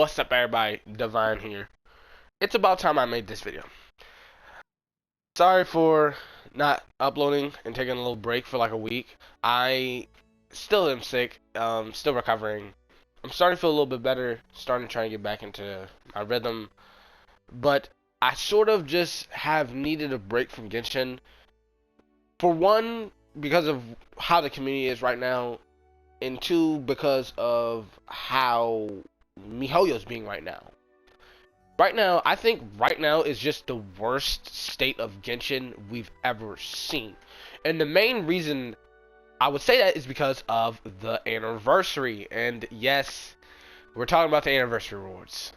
What's up, everybody? Divine here. It's about time I made this video. Sorry for not uploading and taking a little break for like a week. I still am sick, still recovering. I'm starting to feel a little bit better, starting to try and get back into my rhythm. But I sort of just have needed a break from Genshin. For one, because of how the community is right now, and two, because of how MiHoYo's being right now. Right now, I think right now is just the worst state of Genshin we've ever seen. And the main reason I would say that is because of the anniversary. And yes, we're talking about the anniversary rewards.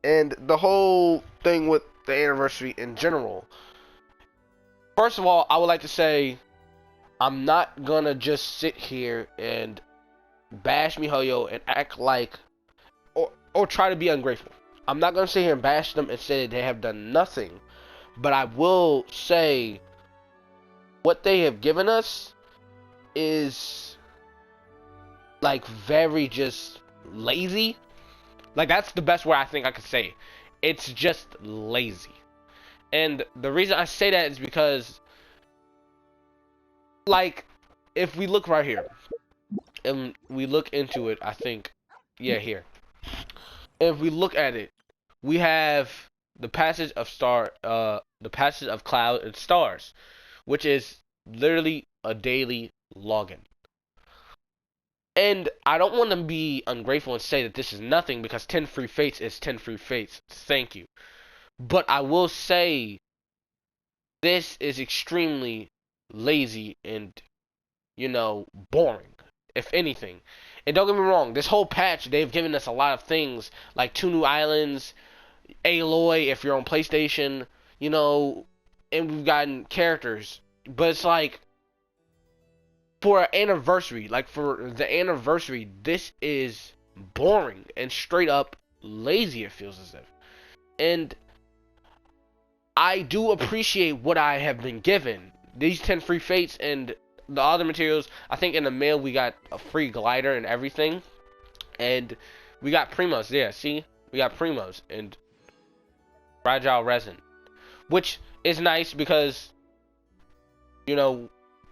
And the whole thing with the anniversary in general. First of all, I would like to say I'm not gonna just sit here and bash MiHoYo and act like or try to be ungrateful. I'm not gonna sit here and bash them and say that they have done nothing, but I will say what they have given us is like very just lazy. Like that's the best word I think I could say. It's just lazy. And the reason I say that is because like if we look right here and we look into it, I think here. If we look at it, we have the passage of cloud and stars, which is literally a daily login. And I don't want to be ungrateful and say that this is nothing because 10 free fates is 10 free fates. Thank you. But I will say this is extremely lazy and, boring, if anything. And don't get me wrong, this whole patch, they've given us a lot of things, like 2 new islands, Aloy if you're on PlayStation, and we've gotten characters. But it's like, for the anniversary, this is boring and straight up lazy, it feels as if. And I do appreciate what I have been given. These 10 free fates and the other materials. I think in the mail we got a free glider and everything. And we got primos. Yeah, see? We got primos and fragile resin. Which is nice because, a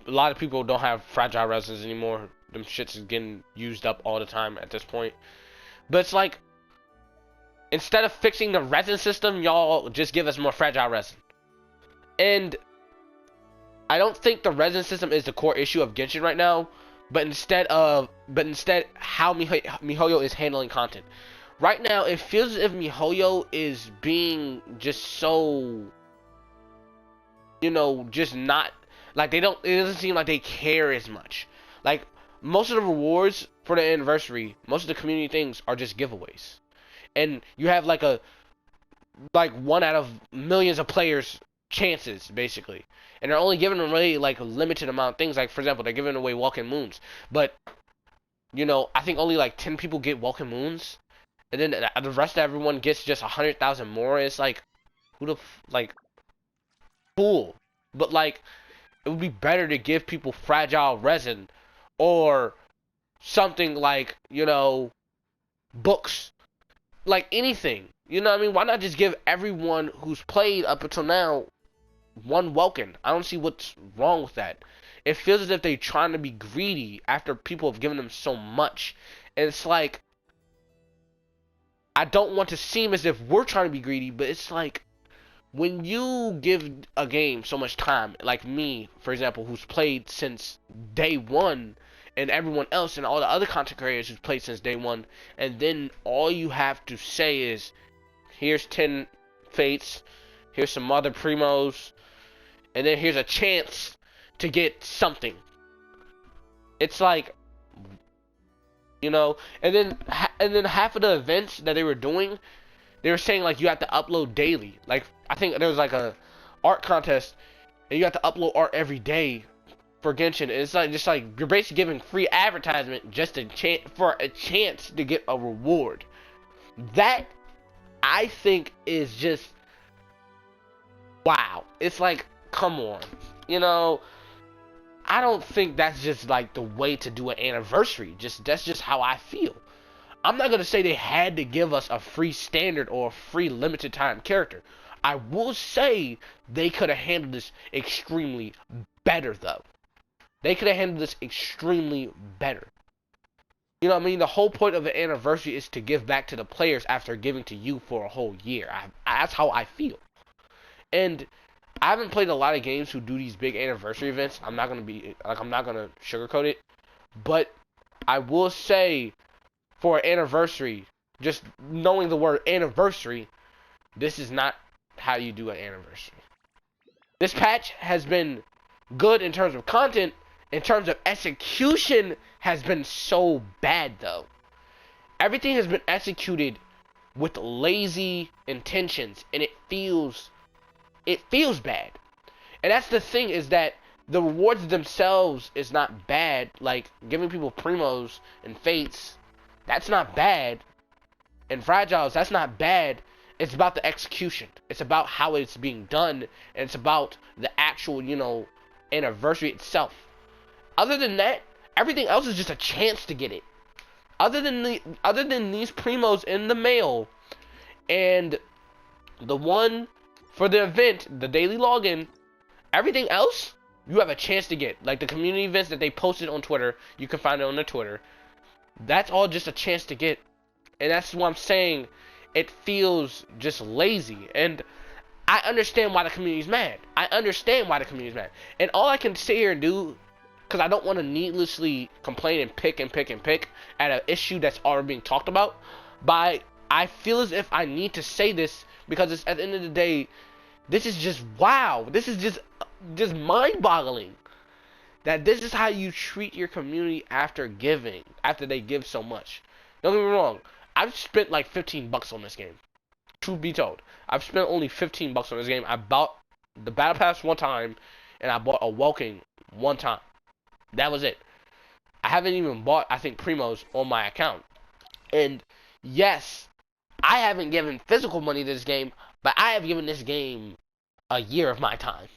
lot of people don't have fragile resins anymore. Them shits is getting used up all the time at this point. But it's like, instead of fixing the resin system, y'all just give us more fragile resin. And I don't think the resin system is the core issue of Genshin right now, but instead how MiHoYo is handling content. Right now, it feels as if MiHoYo is being just so, just not, like it doesn't seem like they care as much. Like, most of the rewards for the anniversary, most of the community things are just giveaways. And you have like 1 out of millions of players chances, basically. And they're only giving away like a limited amount of things. Like, for example, they're giving away walking moons. But, I think only like 10 people get walking moons. And then the rest of everyone gets just 100,000 more. It's like, cool. But like, it would be better to give people fragile resin. Or something like, books. Like anything. You know what I mean? Why not just give everyone who's played up until now one welcome? I don't see what's wrong with that. It feels as if they're trying to be greedy after people have given them so much. And it's like, I don't want to seem as if we're trying to be greedy, but it's like, when you give a game so much time, like me, for example, who's played since day one, and everyone else and all the other content creators who's played since day one, and then all you have to say is, here's 10 fates, here's some other primos, and then here's a chance to get something. It's like, and then half of the events that they were doing, they were saying like you have to upload daily. Like, I think there was like a art contest, and you have to upload art every day for Genshin. And it's like, just like, you're basically giving free advertisement just for a chance to get a reward. That, I think, is just wow. It's like, come on. I don't think that's just like the way to do an anniversary. That's just how I feel. I'm not gonna say they had to give us a free standard or a free limited time character. I will say they could have handled this extremely better, though. They could have handled this extremely better. You know what I mean? The whole point of the anniversary is to give back to the players after giving to you for a whole year. That's how I feel. And I haven't played a lot of games who do these big anniversary events. I'm not gonna sugarcoat it, but I will say for an anniversary, just knowing the word anniversary, this is not how you do an anniversary. This patch has been good in terms of content. In terms of execution, has been so bad, though. Everything has been executed with lazy intentions, and it feels bad. And that's the thing, is that the rewards themselves is not bad. Like giving people primos and fates, that's not bad. And fragiles, that's not bad. It's about the execution. It's about how it's being done, and it's about the actual, anniversary itself. Other than that, everything else is just a chance to get it. Other than these primos in the mail, and the one for the event, the daily login, everything else you have a chance to get. Like the community events that they posted on Twitter, you can find it on their Twitter. That's all just a chance to get, and that's what I'm saying. It feels just lazy, and I understand why the community's mad. And all I can sit here and do, because I don't want to needlessly complain and pick at an issue that's already being talked about. But I feel as if I need to say this, because it's, at the end of the day, this is just wow. This is just mind-boggling. That this is how you treat your community after they give so much. Don't get me wrong. I've spent like $15 on this game. Truth be told, I've spent only $15 on this game. I bought the Battle Pass one time, and I bought a Welking one time. That was it. I haven't even bought, I think, primos on my account. And yes, I haven't given physical money to this game, but I have given this game a year of my time.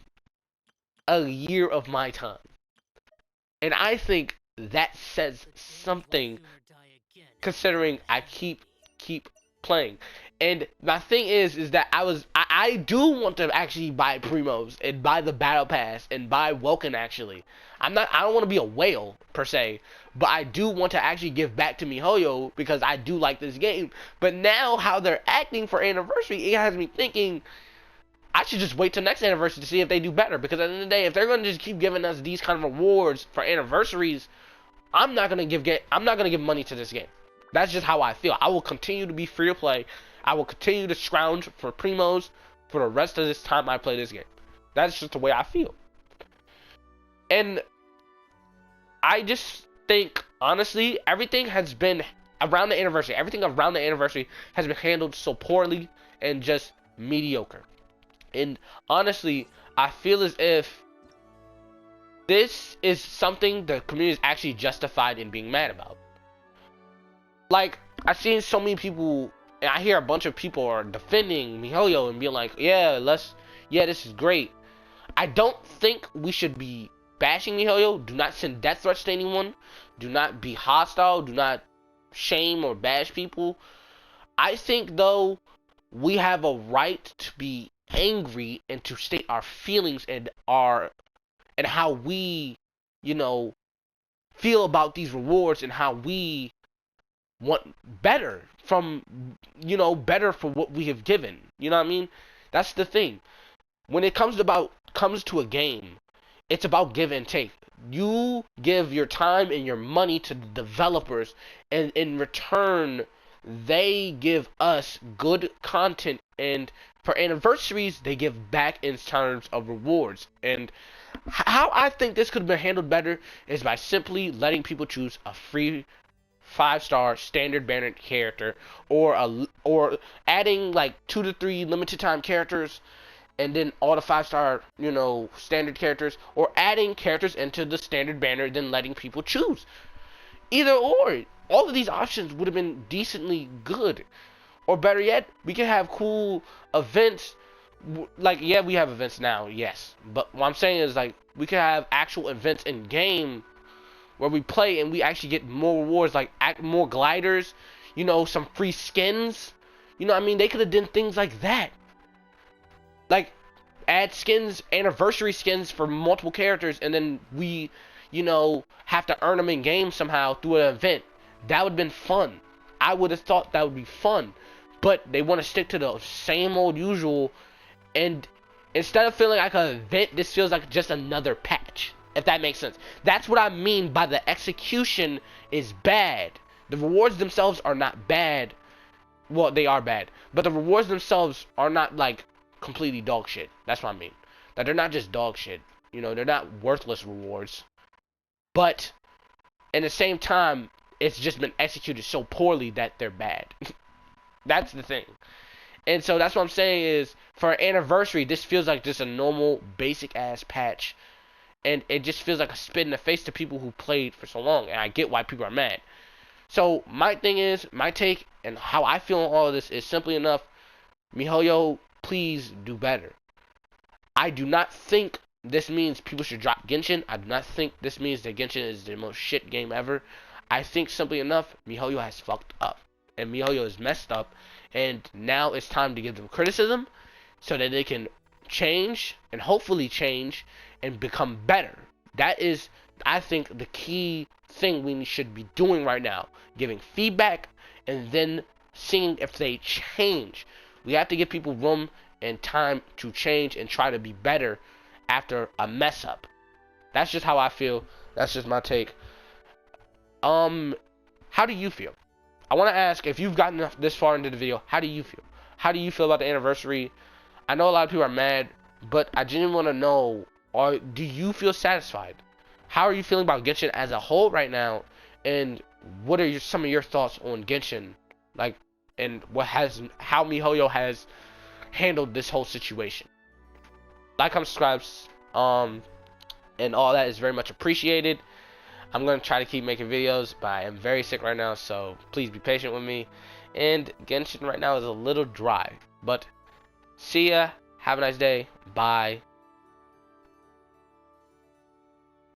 A year of my time. And I think that says something, considering I keep playing. And my thing is that I do want to actually buy primos and buy the battle pass and buy Welkin. Actually, I don't want to be a whale per se, but I do want to actually give back to MiHoYo because I do like this game. But now how they're acting for anniversary, it has me thinking I should just wait till next anniversary to see if they do better. Because at the end of the day, if they're going to just keep giving us these kind of rewards for anniversaries, I'm not gonna give money to this game. That's just how I feel. I will continue to be free to play. I will continue to scrounge for primos for the rest of this time I play this game. That's just the way I feel. And I just think, honestly, everything has been around the anniversary. Everything around the anniversary has been handled so poorly and just mediocre. And honestly, I feel as if this is something the community is actually justified in being mad about. Like, I've seen so many people, and I hear a bunch of people are defending MiHoYo and being like, yeah, this is great. I don't think we should be bashing MiHoYo. Do not send death threats to anyone. Do not be hostile. Do not shame or bash people. I think, though, we have a right to be angry and to state our feelings and how we, feel about these rewards and how we want better better for what we have given. You know what I mean? That's the thing. When it comes to a game, it's about give and take. You give your time and your money to the developers, and in return, they give us good content, and for anniversaries, they give back in terms of rewards. And how I think this could have been handled better is by simply letting people choose a free 5-star standard banner character, or adding like 2 to 3 limited time characters, and then all the 5-star standard characters, or adding characters into the standard banner, then letting people choose. Either or, all of these options would have been decently good. Or better yet, we could have cool events. Like, yeah, we have events now, yes, but what I'm saying is, like, we could have actual events in game where we play and we actually get more rewards, like more gliders. you know, some free skins. You know what I mean? They could have done things like that. Like, add skins, anniversary skins for multiple characters, and then we, you know, have to earn them in game somehow through an event. That would have been fun. I would have thought that would be fun. But they want to stick to the same old usual, and instead of feeling like an event, this feels like just another patch, if that makes sense. That's what I mean by the execution is bad. The rewards themselves are not bad. Well, they are bad, but the rewards themselves are not like completely dog shit. That's what I mean. That they're not just dog shit. You know, they're not worthless rewards. But in the same time, it's just been executed so poorly that they're bad. That's the thing. And so that's what I'm saying is, for an anniversary, this feels like just a normal, basic-ass patch. And it just feels like a spit in the face to people who played for so long. And I get why people are mad. So my thing is, my take and how I feel on all of this is simply enough, MiHoYo, please do better. I do not think this means people should drop Genshin. I do not think this means that Genshin is the most shit game ever. I think simply enough, MiHoYo has fucked up. And MiHoYo is messed up. And now it's time to give them criticism so that they can change and hopefully change and become better. That is, I think, the key thing we should be doing right now. Giving feedback and then seeing if they change. We have to give people room and time to change and try to be better after a mess up. That's just how I feel. That's just my take. How do you feel? I want to ask, if you've gotten this far into the video, how do you feel? How do you feel about the anniversary? I know a lot of people are mad, but I genuinely want to know, do you feel satisfied? How are you feeling about Genshin as a whole right now? And what are some of your thoughts on Genshin? Like, and how MiHoYo has handled this whole situation? Like, comment, subscribe, and all that is very much appreciated. I'm going to try to keep making videos, but I am very sick right now, so please be patient with me. And Genshin right now is a little dry, but see ya. Have a nice day. Bye.